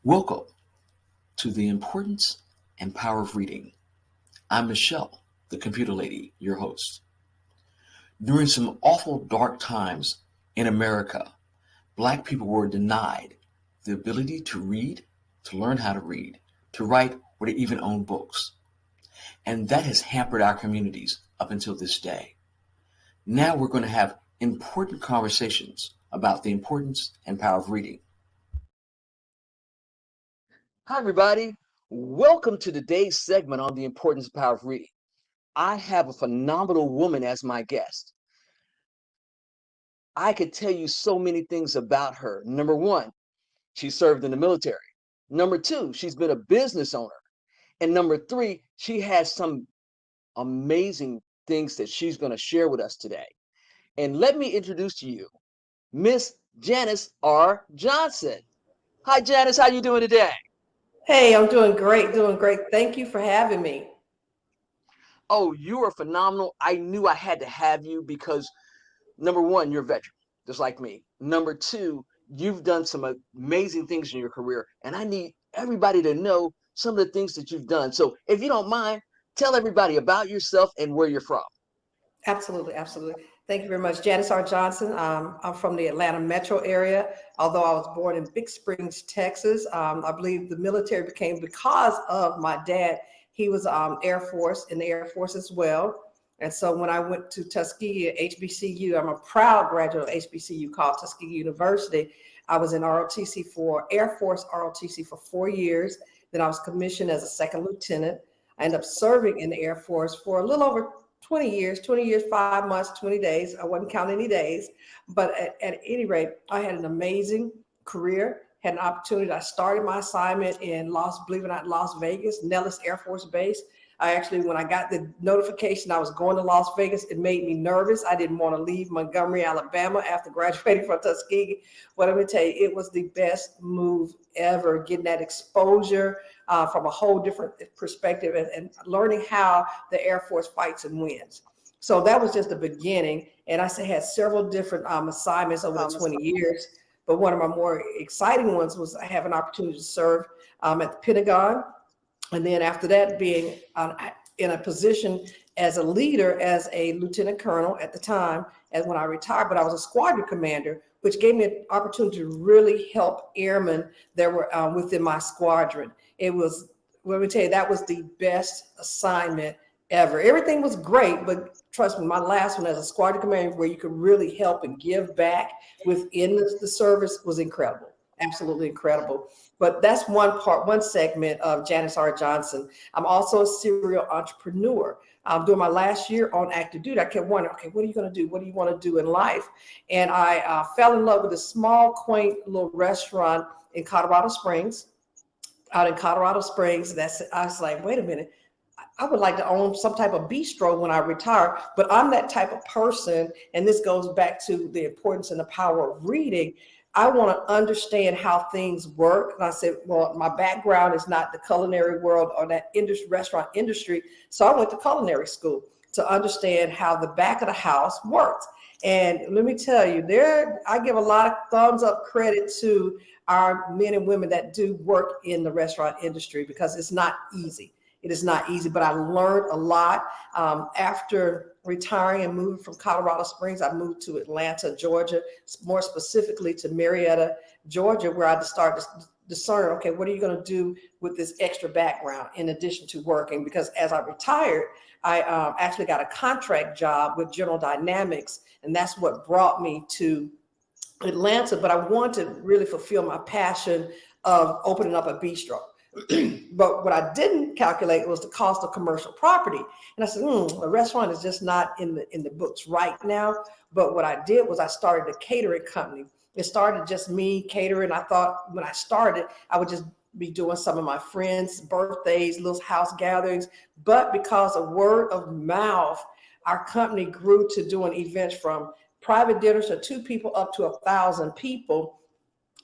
Welcome to the importance and power of reading. I'm Michelle, the computer lady, your host. During some awful dark times in America, Black people were denied the ability to read, to learn how to read, to write, or to even own books. And that has hampered our communities up until this day. Now we're going to have important conversations about the importance and power of reading. Hi, everybody. Welcome to today's segment on the importance and power of reading. I have a phenomenal woman as my guest. I could tell you so many things about her. Number one, she served in the military. Number two, she's been a business owner. And number three, she has some amazing things that she's going to share with us today. And let me introduce to you Miss Janice R. Johnson. Hi, Janice. How you doing today? Hey, I'm doing great, doing great. Thank you for having me. Oh, you are phenomenal. I knew I had to have you because number one, you're a veteran, just like me. Number two, you've done some amazing things in your career, and I need everybody to know some of the things that you've done. So if you don't mind, tell everybody about yourself and where you're from. Absolutely, absolutely. Thank you very much. Janice R. Johnson. I'm from the Atlanta metro area, although I was born in Big Springs, Texas. I believe the military became because of my dad. He was Air Force in the Air Force as well. And so when I went to Tuskegee at HBCU, I'm a proud graduate of HBCU called Tuskegee University. I was in ROTC for Air Force ROTC for 4 years. Then I was commissioned as a second lieutenant. I ended up serving in the Air Force for a little over 20 years, 5 months, 20 days. I wasn't counting any days. But at any rate, I had an amazing career, had an opportunity. I started my assignment in believe it or not, Las Vegas, Nellis Air Force Base. When I got the notification I was going to Las Vegas, it made me nervous. I didn't want to leave Montgomery, Alabama after graduating from Tuskegee. Well, let me tell you, it was the best move ever, getting that exposure from a whole different perspective and learning how the Air Force fights and wins. So that was just the beginning. And I had several different assignments over the 20 years. But one of my more exciting ones was I have an opportunity to serve at the Pentagon. And then after that, being in a position as a leader, as a lieutenant colonel at the time, and when I retired, but I was a squadron commander, which gave me an opportunity to really help airmen that were within my squadron. It was, let me tell you, that was the best assignment ever. Everything was great, but trust me, my last one as a squadron commander, where you could really help and give back within the service, was incredible. Absolutely incredible. But that's one segment of Janice R. Johnson. I'm also a serial entrepreneur. During my last year on active duty, I kept wondering, okay, what are you going to do? What do you want to do in life? And I fell in love with a small, quaint little restaurant in Colorado Springs. Out in Colorado Springs, I was like, wait a minute, I would like to own some type of bistro when I retire, but I'm that type of person. And this goes back to the importance and the power of reading. I want to understand how things work. And I said, well, my background is not the culinary world or that restaurant industry. So I went to culinary school to understand how the back of the house works. And let me tell you, I give a lot of thumbs up credit to our men and women that do work in the restaurant industry, because it's not easy. It is not easy, but I learned a lot. After retiring and moving from Colorado Springs, I moved to Atlanta, Georgia, more specifically to Marietta, Georgia, where I started to discern, okay, what are you going to do with this extra background in addition to working? Because as I retired, I actually got a contract job with General Dynamics, and that's what brought me to Atlanta. But I wanted to really fulfill my passion of opening up a bistro. But what I didn't calculate was the cost of commercial property. And I said, a restaurant is just not in the books right now. But what I did was I started a catering company. It started just me catering. I thought when I started, I would just be doing some of my friends' birthdays, little house gatherings. But because of word of mouth, our company grew to doing events from private dinners to 2 people up to 1,000 people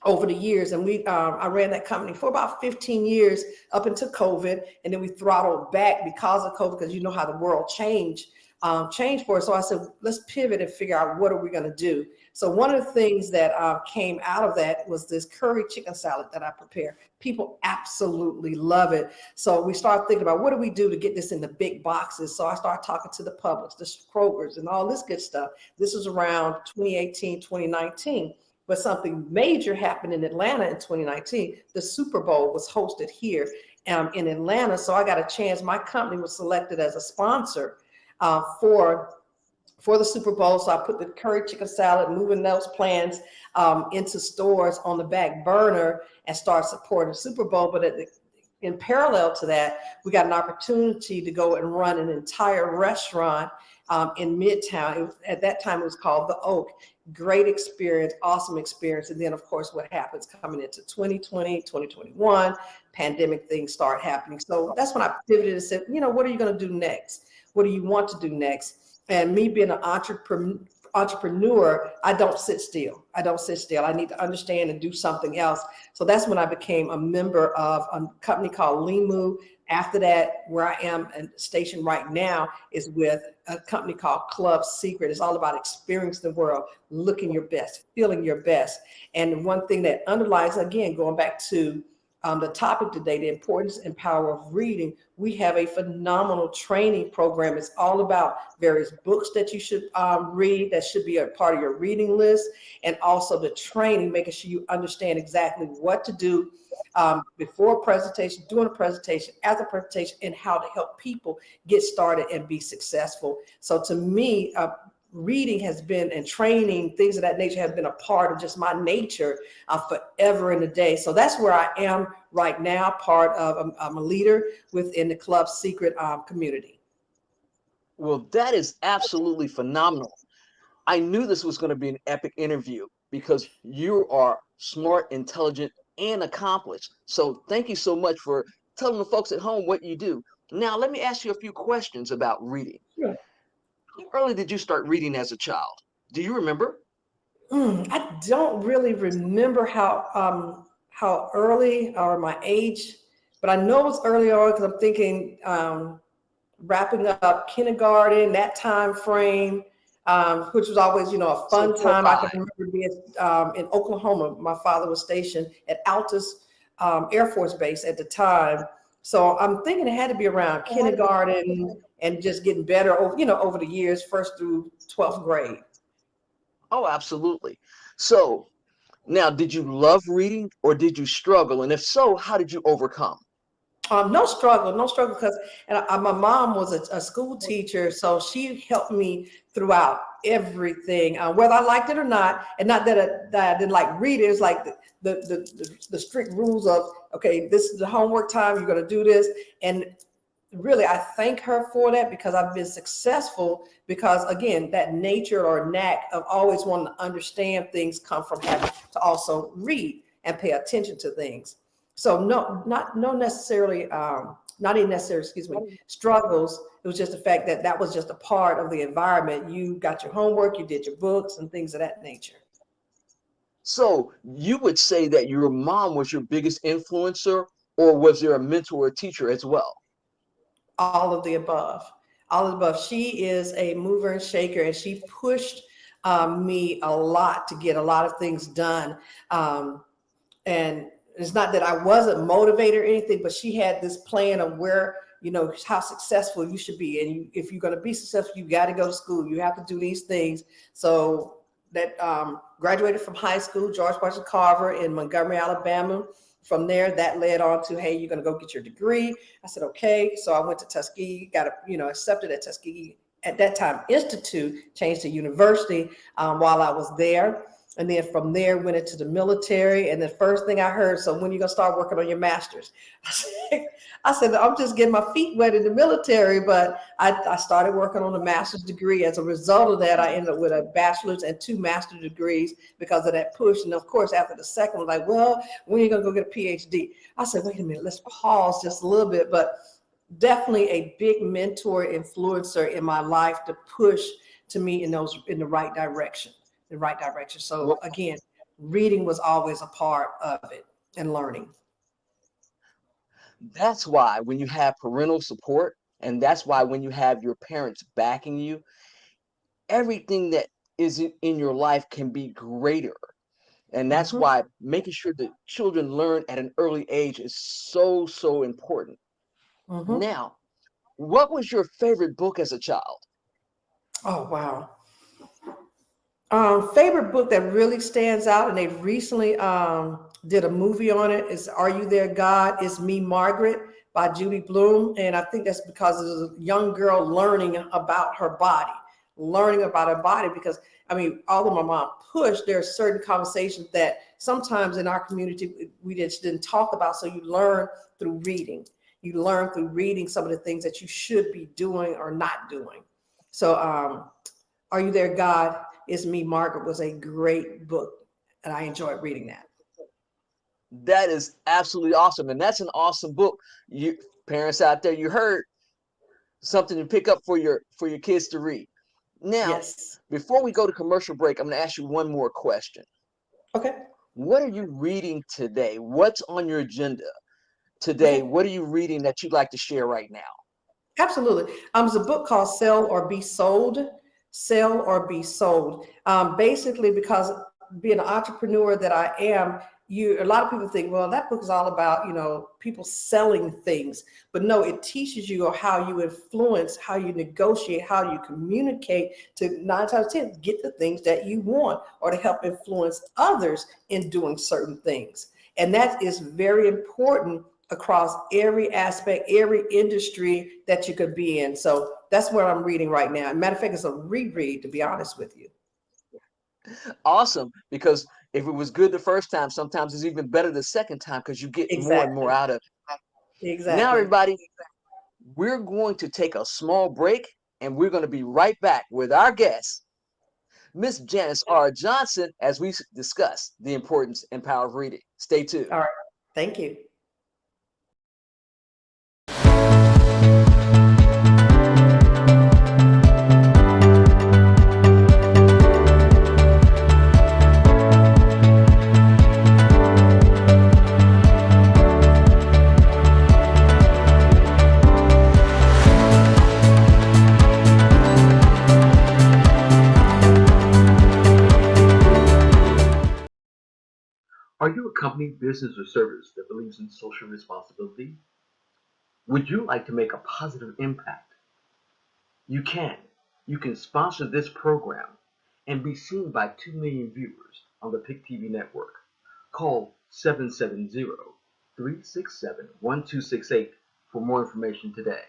over the years. And I ran that company for about 15 years up until COVID. And then we throttled back because of COVID, because you know how the world changed for us. So I said, let's pivot and figure out what are we going to do. So one of the things that came out of that was this curry chicken salad that I prepare. People absolutely love it. So we started thinking about what do we do to get this in the big boxes. So I started talking to the Publix, the Krogers, and all this good stuff. This was around 2018, 2019. But something major happened in Atlanta in 2019. The Super Bowl was hosted here in Atlanta. So I got a chance. My company was selected as a sponsor for the Super Bowl. So I put the curry chicken salad, moving those plans into stores on the back burner and start supporting the Super Bowl. But in parallel to that, we got an opportunity to go and run an entire restaurant in Midtown. At that time, it was called The Oak. Great experience, awesome experience. And then, of course, what happens coming into 2020, 2021, pandemic things start happening. So that's when I pivoted and said, what are you going to do next? What do you want to do next? And me being an entrepreneur, I don't sit still. I don't sit still. I need to understand and do something else. So that's when I became a member of a company called Limu. After that, where I am and stationed right now is with a company called Seacret. It's all about experiencing the world, looking your best, feeling your best. And one thing that underlies, again, going back to the topic today, the importance and power of reading, we have a phenomenal training program. It's all about various books that you should read, that should be a part of your reading list, and also the training, making sure you understand exactly what to do before a presentation, during a presentation, after a presentation, and how to help people get started and be successful. So to me, reading has been, and training, things of that nature has been a part of just my nature forever and a day. So that's where I am right now, part of, I'm a leader within the Seacret community. Well, that is absolutely phenomenal. I knew this was going to be an epic interview because you are smart, intelligent, and accomplished. So thank you so much for telling the folks at home what you do. Now, let me ask you a few questions about reading. Sure. How early did you start reading as a child? Do you remember? I don't really remember how early or my age, but I know it was early on because I'm thinking wrapping up kindergarten, that time frame, which was always, a So fun four or time. I can five. remember being in Oklahoma. My father was stationed at Altus Air Force Base at the time. So I'm thinking it had to be around kindergarten and just getting better over, over the years, first through 12th grade. Oh, absolutely. So now, did you love reading or did you struggle? And if so, how did you overcome? No struggle, no struggle, because my mom was a school teacher, so she helped me throughout everything, whether I liked it or not. And not that I didn't like reading. It's like the strict rules of, okay, this is the homework time. You're going to do this, and really, I thank her for that because I've been successful. Because again, that nature or knack of always wanting to understand things come from having to also read and pay attention to things. So no, no necessarily, not even necessarily, excuse me, struggles. It was just the fact that that was just a part of the environment. You got your homework, you did your books and things of that nature. So you would say that your mom was your biggest influencer, or was there a mentor or teacher as well? All of the above. All of the above. She is a mover and shaker, and she pushed me a lot to get a lot of things done. And it's not that I wasn't motivated or anything, but she had this plan of where, how successful you should be. And if you're going to be successful, you got to go to school. You have to do these things. So that graduated from high school, George Washington Carver in Montgomery, Alabama. From there, that led on to, hey, you're going to go get your degree. I said, okay. So I went to Tuskegee, got accepted at Tuskegee at that time Institute, changed to university while I was there. And then from there, went into the military. And the first thing I heard, so when are you going to start working on your master's? I said, I'm just getting my feet wet in the military. But I started working on a master's degree. As a result of that, I ended up with a bachelor's and 2 master's degrees because of that push. And of course, after the second, I was like, well, when are you going to go get a PhD? I said, wait a minute, let's pause just a little bit. But definitely a big mentor, influencer in my life to push to me in the right direction. The right direction. So Well, again, reading was always a part of it and learning. that's why when you have parental support, and that's why when you have your parents backing you, everything that in your life can be greater. And that's Mm-hmm. why making sure that children learn at an early age is so, so important. Mm-hmm. Now, what was your favorite book as a child? Oh, wow. Favorite book that really stands out, and they recently did a movie on it, is Are You There, God? It's Me, Margaret by Judy Blume. And I think that's because it's a young girl learning about her body, because I mean, although my mom pushed, there are certain conversations that sometimes in our community we just didn't talk about. So you learn through reading. You learn through reading some of the things that you should be doing or not doing. So Are You There, God? It's Me, Margaret was a great book, and I enjoyed reading that. That is absolutely awesome. And that's an awesome book. You parents out there, you heard something to pick up for your kids to read. Now, Yes. before we go to commercial break, I'm going to ask you one more question. Okay. What are you reading today? What's on your agenda today? Okay. What are you reading that you'd like to share right now? Absolutely. It's a book called Sell or Be Sold. Sell or Be Sold. Basically, because being an entrepreneur that I am, a lot of people think, well, that book is all about, people selling things. But no, it teaches you how you influence, how you negotiate, how you communicate to 9 times 10 get the things that you want, or to help influence others in doing certain things. And that is very important across every aspect, every industry that you could be in. So that's what I'm reading right now. Matter of fact, it's a reread, to be honest with you. Awesome. Because if it was good the first time, sometimes it's even better the second time because you get more and more Exactly. out of it. Now, Exactly. everybody, we're going to take a small break and we're going to be right back with our guest, Miss Janice R. Johnson, as we discuss the importance and power of reading. Stay tuned. All right. Thank you. Are you a company, business, or service that believes in social responsibility? Would you like to make a positive impact? You can. You can sponsor this program and be seen by 2 million viewers on the PIC TV network. Call 770-367-1268 for more information today.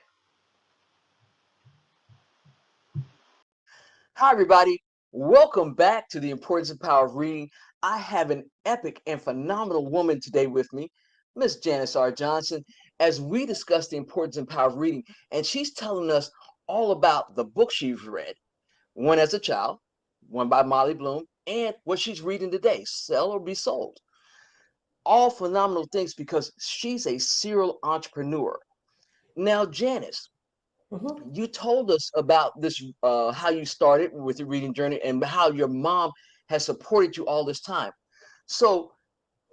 Hi, everybody. Welcome back to the importance and power of reading. I have an epic and phenomenal woman today with me, Miss Janice R. Johnson, as we discuss the importance and power of reading. And she's telling us all about the book she's read, one as a child, one by Molly Bloom, and what she's reading today, Sell or Be Sold. All phenomenal things because she's a serial entrepreneur. Now, Janice, Mhm. you told us about this, how you started with your reading journey and how your mom has supported you all this time. So,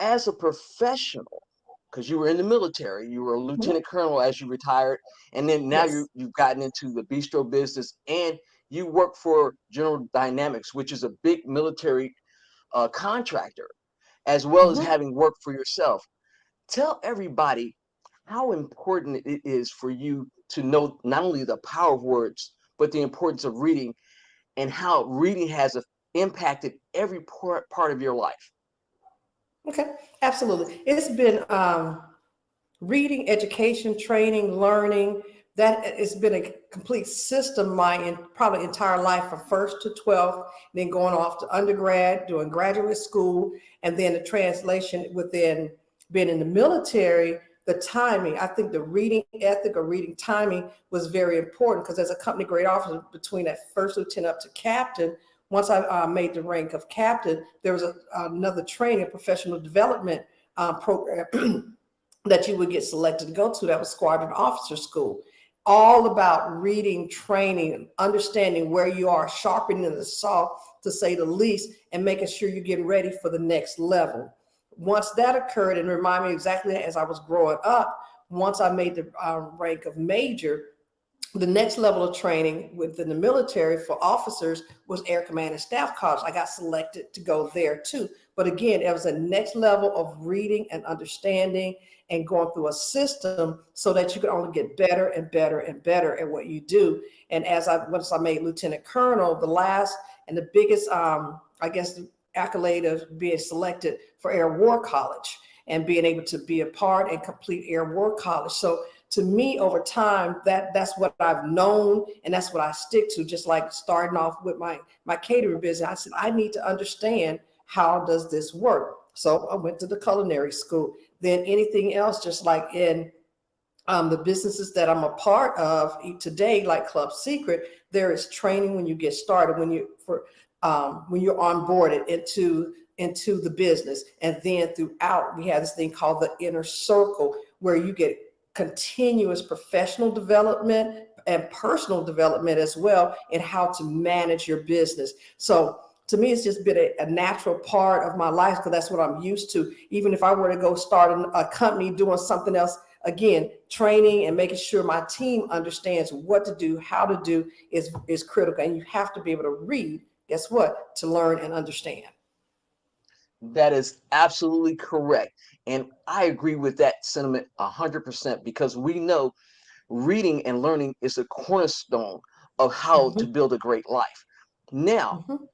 as a professional, because you were in the military, you were a Mhm. lieutenant colonel as you retired, and then now Yes. you've gotten into the bistro business, and you work for General Dynamics, which is a big military contractor, as well as Mhm. having worked for yourself. Tell everybody how important it is for you to know not only the power of words, but the importance of reading and how reading has impacted every part of your life. Okay. Absolutely. It's been reading, education, training, learning. That it's been a complete system my probably entire life, from first to 12th, then going off to undergrad, doing graduate school, and then the translation within being in the military. The timing, I think the reading ethic or reading timing was very important, because as a company grade officer, between that first lieutenant up to captain, once I made the rank of captain, there was another training, professional development program that you would get selected to go to. That was squadron officer school. All about reading, training, understanding where you are, sharpening the saw, to say the least, and making sure you're getting ready for the next level. Once that occurred, and remind me exactly as I was growing up, once I made the rank of major, The next level of training within the military for officers was Air Command and Staff College. I got selected to go there too. But again, it was a next level of reading and understanding and going through a system so that you could only get better and better and better at what you do. And once I made Lieutenant Colonel, the last and the biggest, I guess, accolade of being selected for Air War College and being able to be a part and complete Air War College. So to me, over time, that's what I've known, and that's what I stick to. Just like starting off with my catering business, I said I need to understand how does this work. So I went to the culinary school. Then anything else, just like in the businesses that I'm a part of today, like Club Seacret, there is training when you get started, when you're onboarded into the business, and then throughout we have this thing called the inner circle, where you get continuous professional development and personal development as well in how to manage your business. So to me, it's just been a natural part of my life because that's what I'm used to. Even if I were to go start a company doing something else, again, training and making sure my team understands what to do, how to do is critical. And you have to be able to read, guess what, to learn and understand. That is absolutely correct. And I agree with that sentiment 100% because we know reading and learning is the cornerstone of how to Mm-hmm. build a great life. Now, Mm-hmm.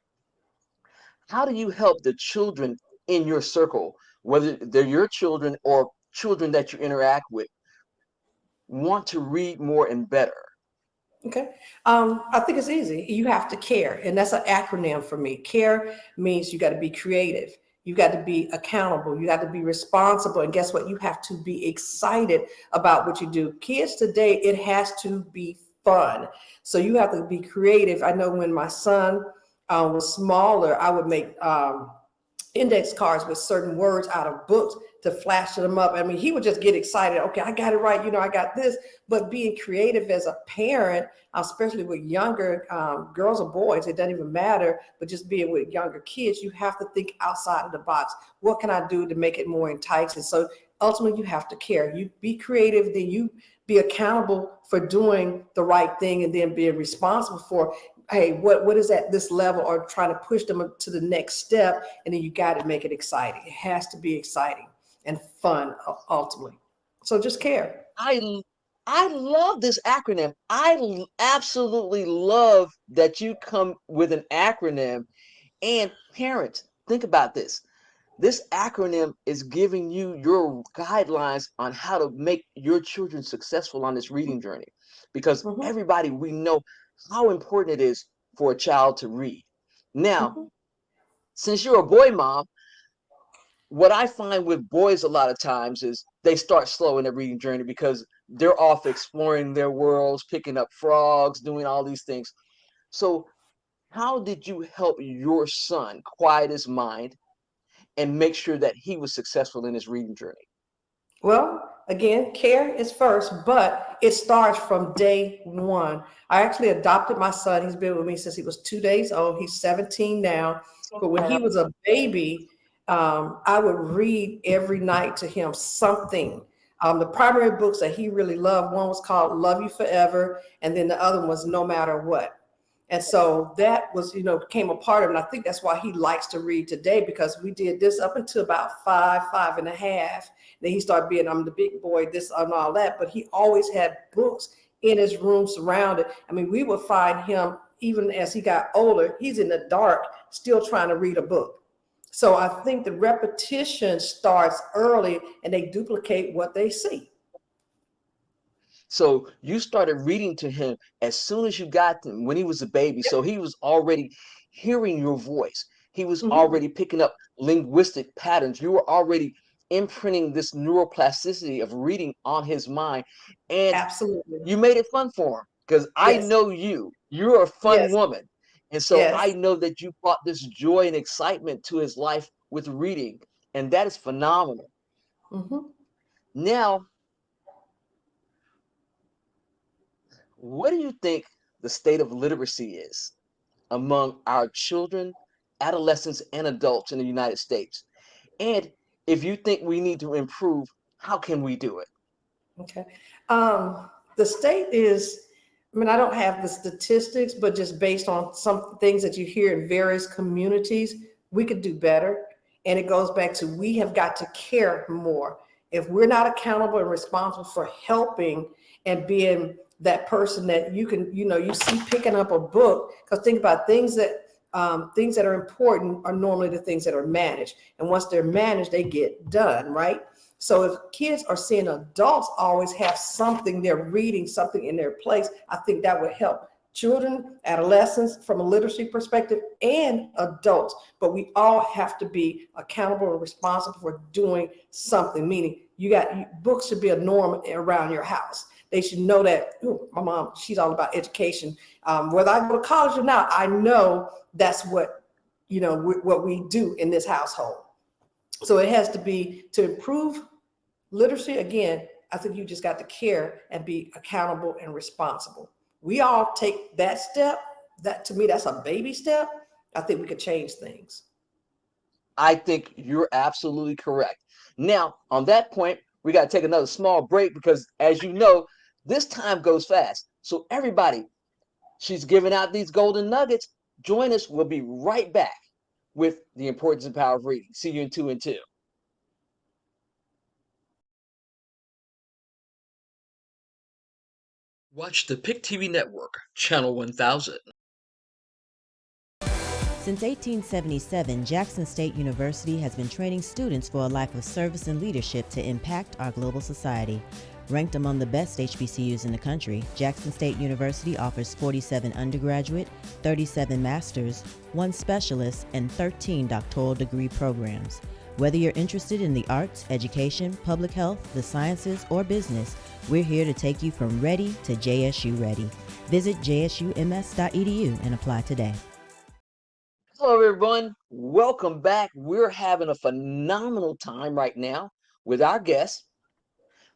how do you help the children in your circle, whether they're your children or children that you interact with, want to read more and better? Okay. I think it's easy. You have to care. And that's an acronym for me. Care means you got to be creative. You got to be accountable. You got to be responsible. And guess what? You have to be excited about what you do. Kids today, it has to be fun. So you have to be creative. I know when my son was smaller, I would make index cards with certain words out of books to flash them up. I mean, he would just get excited. Okay, I got it right. I got this. But being creative as a parent, especially with younger girls or boys, it doesn't even matter. But just being with younger kids, you have to think outside of the box. What can I do to make it more enticing? So ultimately, you have to care. You be creative, then you be accountable for doing the right thing, and then being responsible for, hey, what is at this level, or trying to push them to the next step. And then you got to make it exciting. It has to be exciting and fun ultimately. So just care. I I love this acronym. Absolutely love that you come with an acronym. And parents, think about this. This acronym is giving you your guidelines on how to make your children successful on this reading journey. Because Mm-hmm. everybody, we know how important it is for a child to read. Now, Mm-hmm. since you're a boy mom, what I find with boys a lot of times is they start slow in their reading journey because they're off exploring their worlds, picking up frogs, doing all these things. So, how did you help your son quiet his mind and make sure that he was successful in his reading journey? Well, again, care is first, but it starts from day one. I actually adopted my son. He's been with me since he was 2 days old. He's 17 now. But when he was a baby, I would read every night to him something. The primary books that he really loved, one was called Love You Forever, and then the other one was No Matter What. And so that was, became a part of it. And I think that's why he likes to read today, because we did this up until about 5.5. Then he started being, I'm the big boy, this and all that. But he always had books in his room surrounded. I mean, we would find him, even as he got older, he's in the dark, still trying to read a book. So I think the repetition starts early and they duplicate what they see. So you started reading to him as soon as you got him when he was a baby. So he was already hearing your voice. He was Mhm. already picking up linguistic patterns. You were already imprinting this neuroplasticity of reading on his mind. And Absolutely. you made it fun for him because I Yes. know you. You're a fun Yes. woman. And so I Yes. know that you brought this joy and excitement to his life with reading. And that is phenomenal. Hmm. Now, what do you think the state of literacy is among our children, adolescents, and adults in the United States? And if you think we need to improve, how can we do it? Okay. The state is I mean, I don't have the statistics, but just based on some things that you hear in various communities, we could do better. And it goes back to, we have got to care more. If we're not accountable and responsible for helping and being that person that you can, you see picking up a book, because think about things that are important are normally the things that are managed. And once they're managed, they get done, right? So if kids are seeing adults always have something, they're reading something in their place, I think that would help children, adolescents from a literacy perspective, and adults. But we all have to be accountable and responsible for doing something, meaning books should be a norm around your house. They should know that, my mom, she's all about education. Whether I go to college or not, I know that's what we do in this household. So it has to be to improve literacy. Again, I think you just got to care and be accountable and responsible. We all take that step. That, to me, that's a baby step. I think we could change things. I think you're absolutely correct. Now, on that point, we got to take another small break because, as you know, this time goes fast. So everybody, she's giving out these golden nuggets. Join us. We'll be right back with the importance and power of reading. See you in 2 and 2. Watch the PIC TV network, channel 1000. Since 1877, Jackson State University has been training students for a life of service and leadership to impact our global society. Ranked among the best HBCUs in the country, Jackson State University offers 47 undergraduate, 37 master's, 1 specialist, and 13 doctoral degree programs. Whether you're interested in the arts, education, public health, the sciences, or business, we're here to take you from ready to JSU ready. Visit jsums.edu and apply today. Hello, everyone. Welcome back. We're having a phenomenal time right now with our guest,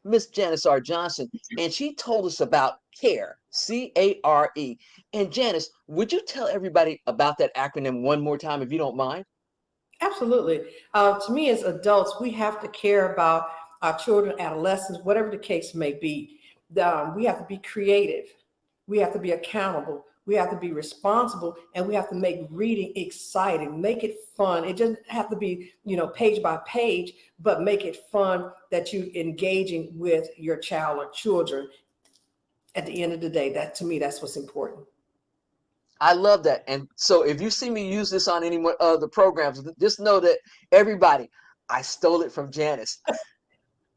Miss Janice R. Johnson, and she told us about CARE, C-A-R-E. And Janice, would you tell everybody about that acronym one more time, if you don't mind? Absolutely. To me, as adults, we have to care about our children, adolescents, whatever the case may be. We have to be creative. We have to be accountable. We have to be responsible, and we have to make reading exciting, make it fun. It doesn't have to be, page by page, but make it fun that you're engaging with your child or children. At the end of the day, that, to me, that's what's important. I love that. And so if you see me use this on any of the programs, just know that everybody, I stole it from Janice.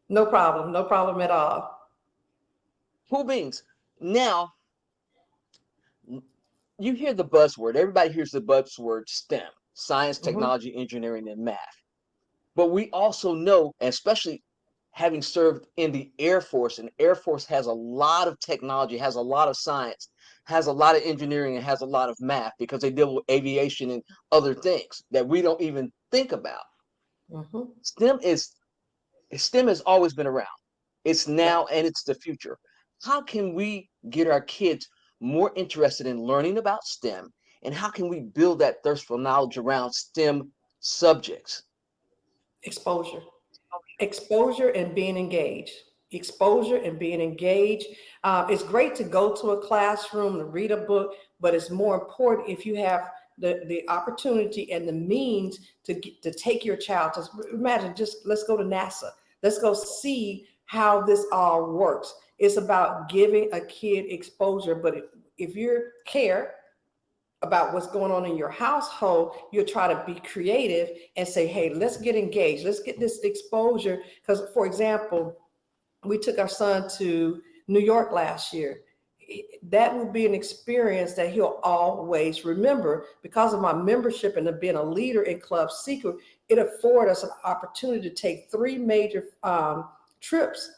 No problem. No problem at all. Cool beans. Now, you hear the buzzword. Everybody hears the buzzword STEM, science, technology, engineering, and math. But we also know, especially having served in the Air Force, and Air Force has a lot of technology, has a lot of science, has a lot of engineering, and has a lot of math because they deal with aviation and other things that we don't even think about. STEM has always been around. It's now and it's the future. How can we get our kids more interested in learning about STEM, and how can we build that thirst for knowledge around STEM subjects? Exposure and being engaged. Exposure and being engaged. It's great to go to a classroom to read a book, but it's more important if you have the opportunity and the means to take your child. Just imagine, let's go to NASA. Let's go see how this all works. It's about giving a kid exposure, but if you care about what's going on in your household, you'll try to be creative and say, hey, let's get engaged. Let's get this exposure. Because, for example, we took our son to New York last year. That will be an experience that he'll always remember. Because of my membership and being a leader in Club Seacret, it afforded us an opportunity to take 3 major trips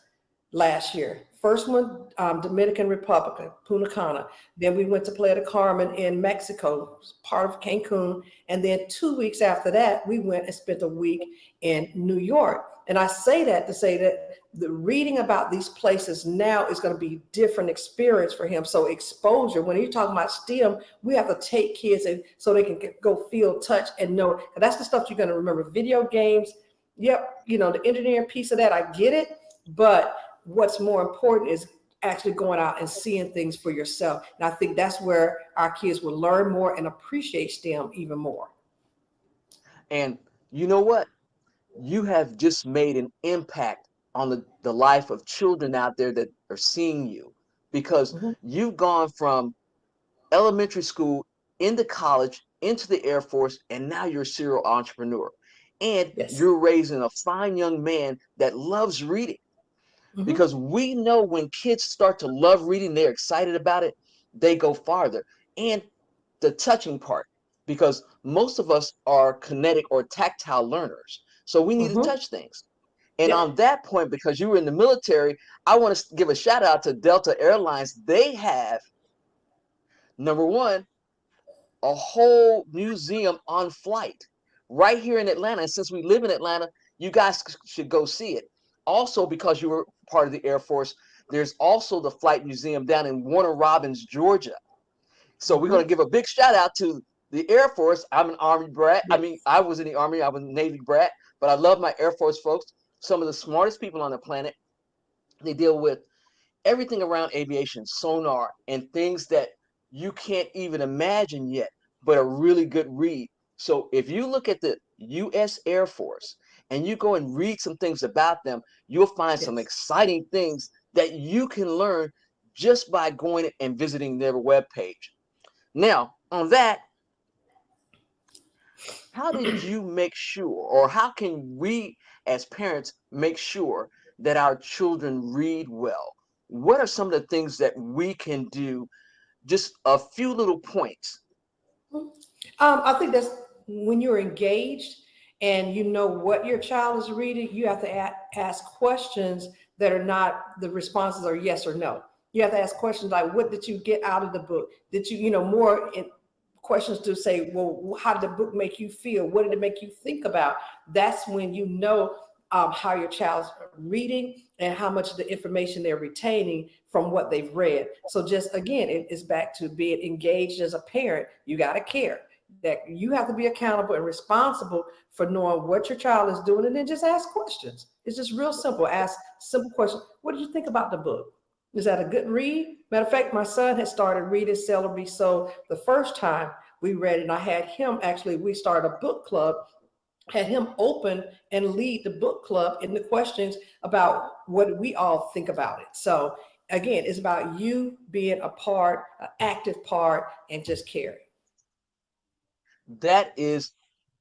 last year. First one, Dominican Republic, Punta Cana. Then we went to Playa del Carmen in Mexico, part of Cancun. And then 2 weeks after that, we went and spent a week in New York. And I say that to say that the reading about these places now is going to be a different experience for him. So exposure, when you're talking about STEM, we have to take kids and so they can go feel, touch, and know. And that's the stuff you're going to remember. Video games, yep, the engineering piece of that, I get it. But what's more important is actually going out and seeing things for yourself. And I think that's where our kids will learn more and appreciate STEM even more. And you know what? You have just made an impact on the life of children out there that are seeing you, because Mhm. you've gone from elementary school into college, into the Air Force, and now you're a serial entrepreneur. And Yes. you're raising a fine young man that loves reading, Mhm. because we know when kids start to love reading, they're excited about it, they go farther. And the touching part, because most of us are kinetic or tactile learners, so we need to Mhm. touch things. And Yep. on that point, because you were in the military, I want to give a shout out to Delta Airlines. They have, number one, a whole museum on flight right here in Atlanta. And since we live in Atlanta, you guys should go see it. Also, because you were part of the Air Force, there's also the Flight Museum down in Warner Robins, Georgia. So we're going to Mhm. give a big shout out to the Air Force. I'm an Army brat. I mean, Yes. I was in the Army, I was a Navy brat, but I love my Air Force folks. Some of the smartest people on the planet. They deal with everything around aviation, sonar, and things that you can't even imagine yet, but a really good read. So if you look at the U.S. Air Force and you go and read some things about them, you'll find some Yes. exciting things that you can learn just by going and visiting their webpage. Now, on that, how did you make sure, or how can we as parents make sure that our children read well? What are some of the things that we can do? Just a few little points. I think that's when you're engaged and you know what your child is reading, you have to ask questions that are not, the responses are yes or no. You have to ask questions like, what did you get out of the book? Did you, more questions to say, well, how did the book make you feel? What did it make you think about? That's when you know how your child's reading and how much of the information they're retaining from what they've read. So just again, it's back to being engaged as a parent. You got to care that you have to be accountable and responsible for knowing what your child is doing, and then just ask questions. It's just real simple. Ask simple questions. What did you think about the book? Is that a good read? Matter of fact, my son had started reading Celery. So the first time we read it, and I had him actually, we started a book club, had him open and lead the book club in the questions about what we all think about it. So again, it's about you being a part, an active part, and just caring. That is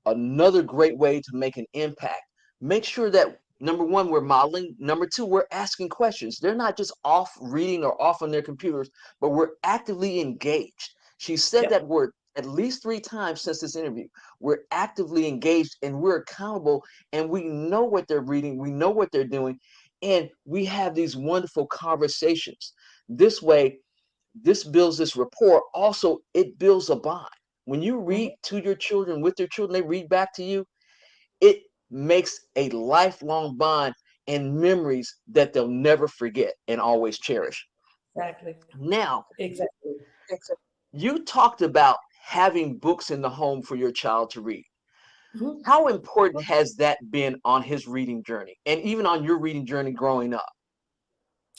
another great way to make an impact. Make sure that number one, we're modeling. Number two, we're asking questions. They're not just off reading or off on their computers, but we're actively engaged. She said Yep. that word at least 3 times since this interview. We're actively engaged and we're accountable, and we know what they're reading, we know what they're doing, and we have these wonderful conversations. This way, this builds this rapport. Also, it builds a bond. When you Mhm. read to your children, with your children, they read back to you, it makes a lifelong bond and memories that they'll never forget and always cherish. Exactly. Now, Exactly. you talked about having books in the home for your child to read. Mhm. How important has that been on his reading journey and even on your reading journey growing up?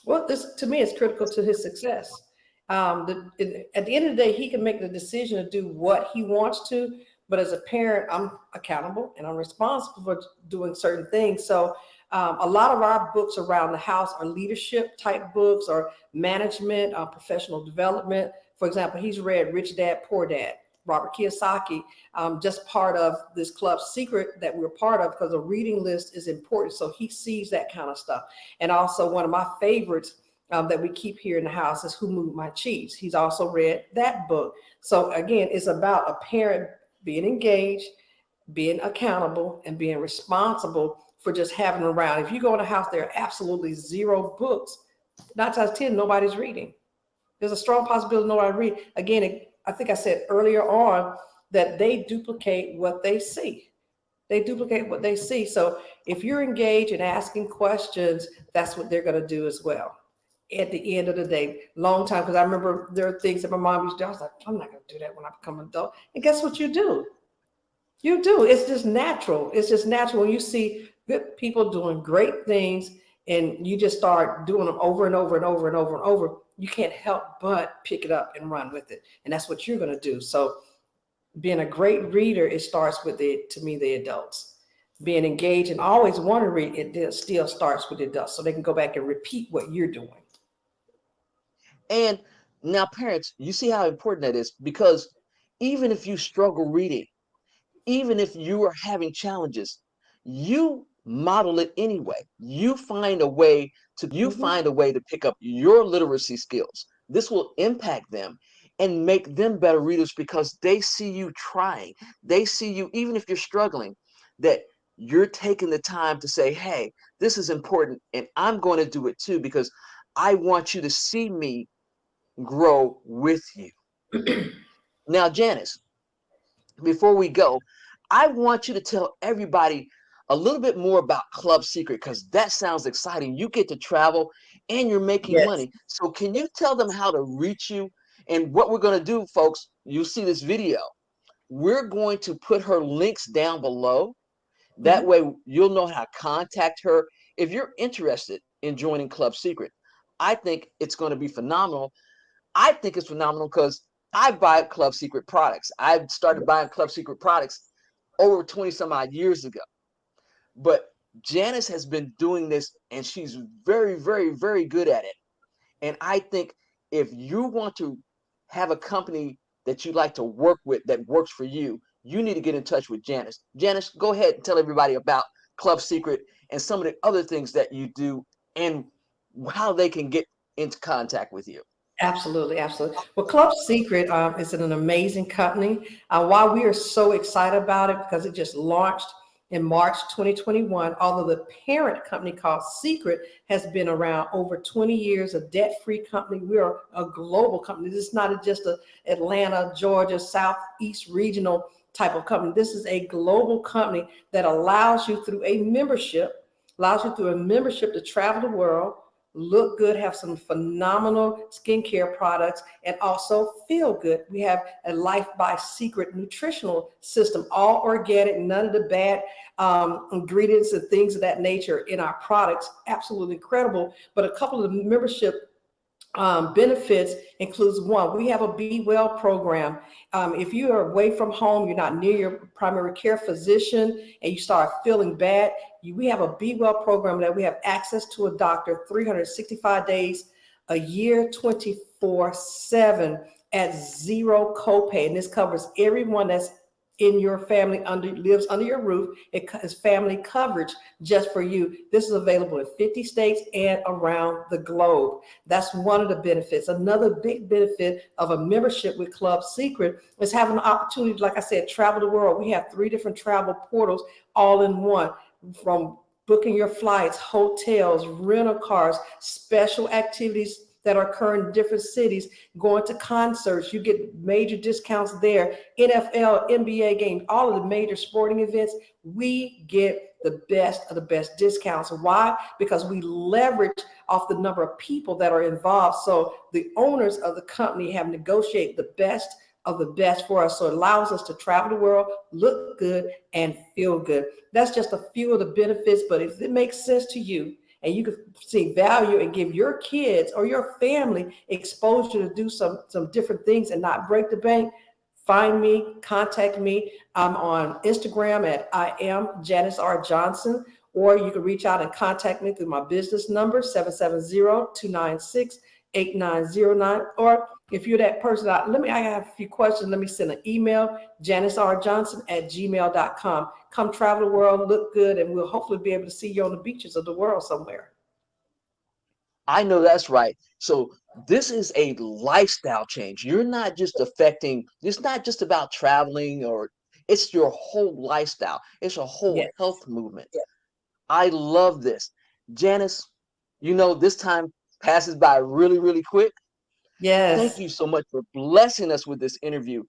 Well, this to me is critical to his success. At the end of the day, he can make the decision to do what he wants to, but as a parent, I'm accountable and I'm responsible for doing certain things. So, a lot of our books around the house are leadership type books or management, professional development. For example, he's read Rich Dad, Poor Dad, Robert Kiyosaki, just part of this club Seacret that we're part of because a reading list is important. So he sees that kind of stuff. And also one of my favorites that we keep here in the house is Who Moved My Cheese. He's also read that book. So again, it's about a parent being engaged, being accountable, and being responsible for just having them around. If you go in a house, there are absolutely zero books. 9 times 10, nobody's reading. There's a strong possibility nobody read. Again, I think I said earlier on that they duplicate what they see. They duplicate what they see. So if you're engaged in asking questions, that's what they're going to do as well. At the end of the day, long time, because I remember there are things that my mom used to do. I was like, I'm not going to do that when I become an adult. And guess what you do? You do. It's just natural. It's just natural when you see good people doing great things and you just start doing them over and over and over and over and over, you can't help but pick it up and run with it. And that's what you're going to do. So being a great reader, it starts with to me, the adults. Being engaged and always want to read, it still starts with the adults. So they can go back and repeat what you're doing. And now, parents, you see how important that is, because even if you struggle reading, even if you are having challenges, you model it anyway. You find a way to pick up your literacy skills. This will impact them and make them better readers because they see you trying. They see you, even if you're struggling, that you're taking the time to say, hey, this is important and I'm going to do it too because I want you to see me grow with you. Now, Janice, before we go, I want you to tell everybody a little bit more about Club Seacret because that sounds exciting. You get to travel and you're making Yes. money. So can you tell them how to reach you? And what we're going to do, folks, you'll see this video. We're going to put her links down below. That Mhm. way you'll know how to contact her if you're interested in joining Club Seacret. I think it's going to be phenomenal. I think it's phenomenal because I buy Club Seacret products. I started buying Club Seacret products over 20 some odd years ago. But Janice has been doing this and she's very, very, very good at it. And I think if you want to have a company that you like to work with that works for you, you need to get in touch with Janice. Janice, go ahead and tell everybody about Club Seacret and some of the other things that you do and how they can get into contact with you. Absolutely, absolutely. Well, Club Seacret is an amazing company. Why we are so excited about it because it just launched in March 2021. Although the parent company called Seacret has been around over 20 years, a debt-free company. We are a global company. This is not just a Atlanta, Georgia, Southeast regional type of company. This is a global company that allows you through a membership, to travel the world, look good, have some phenomenal skincare products, and also feel good. We have a Life by Seacret nutritional system, all organic, none of the bad ingredients and things of that nature in our products. Absolutely incredible. But a couple of the membership benefits includes one, we have a Be Well program. If you are away from home, you're not near your primary care physician, and you start feeling bad, we have a Be Well program that we have access to a doctor 365 days a year, 24/7 at zero copay. And this covers everyone that's in your family lives under your roof. It is family coverage just for you. This is available in 50 states and around the globe. That's one of the benefits. Another big benefit of a membership with Club Seacret is having an opportunity, like I said, travel the world. We have 3 different travel portals all in one, from booking your flights, hotels, rental cars, special activities that occur in different cities, going to concerts, you get major discounts there, NFL, NBA games, all of the major sporting events, we get the best of the best discounts. Why? Because we leverage off the number of people that are involved. So the owners of the company have negotiated the best of the best for us. So it allows us to travel the world, look good, and feel good. That's just a few of the benefits, but if it makes sense to you, and you can see value and give your kids or your family exposure to do some different things and not break the bank, find me, contact me. I'm on Instagram at I am Janice R. Johnson, or you can reach out and contact me through my business number, 770-296-8909. Or if you're that person, I have a few questions. Let me send an email, janicrjohnson@gmail.com. Come travel the world, look good, and we'll hopefully be able to see you on the beaches of the world somewhere. I know that's right. So this is a lifestyle change. You're not just it's not just about traveling, or it's your whole lifestyle. It's a whole Yes. health movement. Yes. I love this. Janice, this time passes by really, really quick. Thank Yes. you so much for blessing us with this interview.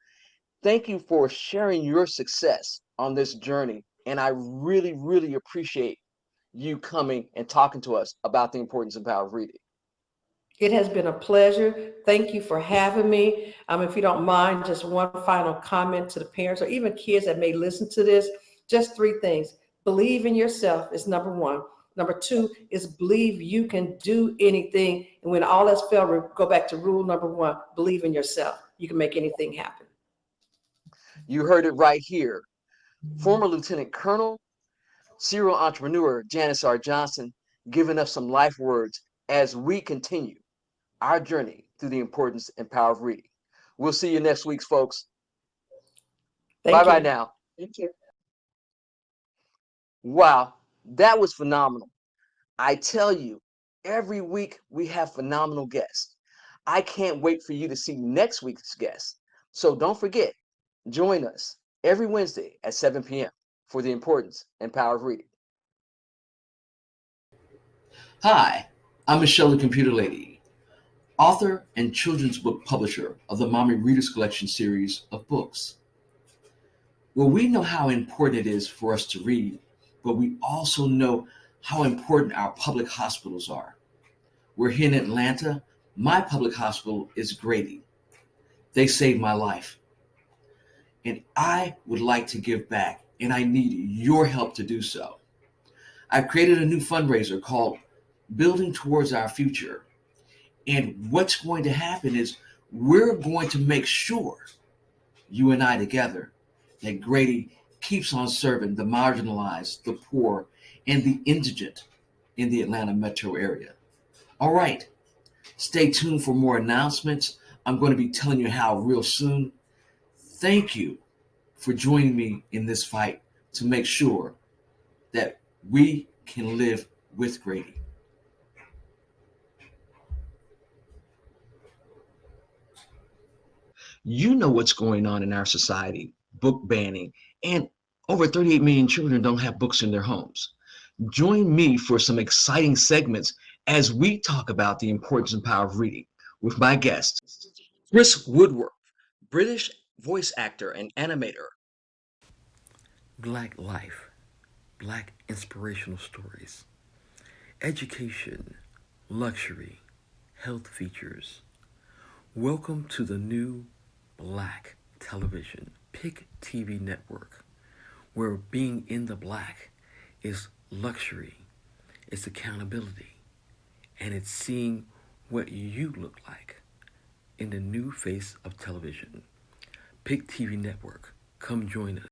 Thank you for sharing your success on this journey. And I really, really appreciate you coming and talking to us about the importance and power of reading. It has been a pleasure. Thank you for having me. If you don't mind, just one final comment to the parents or even kids that may listen to this. Just 3 things. Believe in yourself is number 1. Number two is believe you can do anything. And when all else fails, go back to rule number one, believe in yourself. You can make anything happen. You heard it right here. Former Lieutenant Colonel, serial entrepreneur Janice R. Johnson giving us some life words as we continue our journey through the importance and power of reading. We'll see you next week, folks. Bye-bye now. Thank you. Wow, that was phenomenal. I tell you, every week we have phenomenal guests. I can't wait for you to see next week's guest. So don't forget, join us every Wednesday at 7 p.m. for the importance and power of reading. Hi, I'm Michelle, the Computer Lady, author and children's book publisher of the Mommy Readers Collection series of books. Well, we know how important it is for us to read, but we also know how important our public hospitals are. We're here in Atlanta. My public hospital is Grady. They saved my life. And I would like to give back, and I need your help to do so. I've created a new fundraiser called Building Towards Our Future. And what's going to happen is we're going to make sure, you and I together, that Grady keeps on serving the marginalized, the poor, and the indigent in the Atlanta metro area. All right, stay tuned for more announcements. I'm going to be telling you how real soon. Thank you for joining me in this fight to make sure that we can live with Grady. You know what's going on in our society, book banning, and over 38 million children don't have books in their homes. Join me for some exciting segments as we talk about the importance and power of reading with my guest, Chris Woodworth, British voice actor and animator. Black life, Black inspirational stories, education, luxury, health features. Welcome to the new Black television, Pick TV network, where being in the black is luxury, it's accountability, and it's seeing what you look like in the new face of television. Pick TV network, come join us.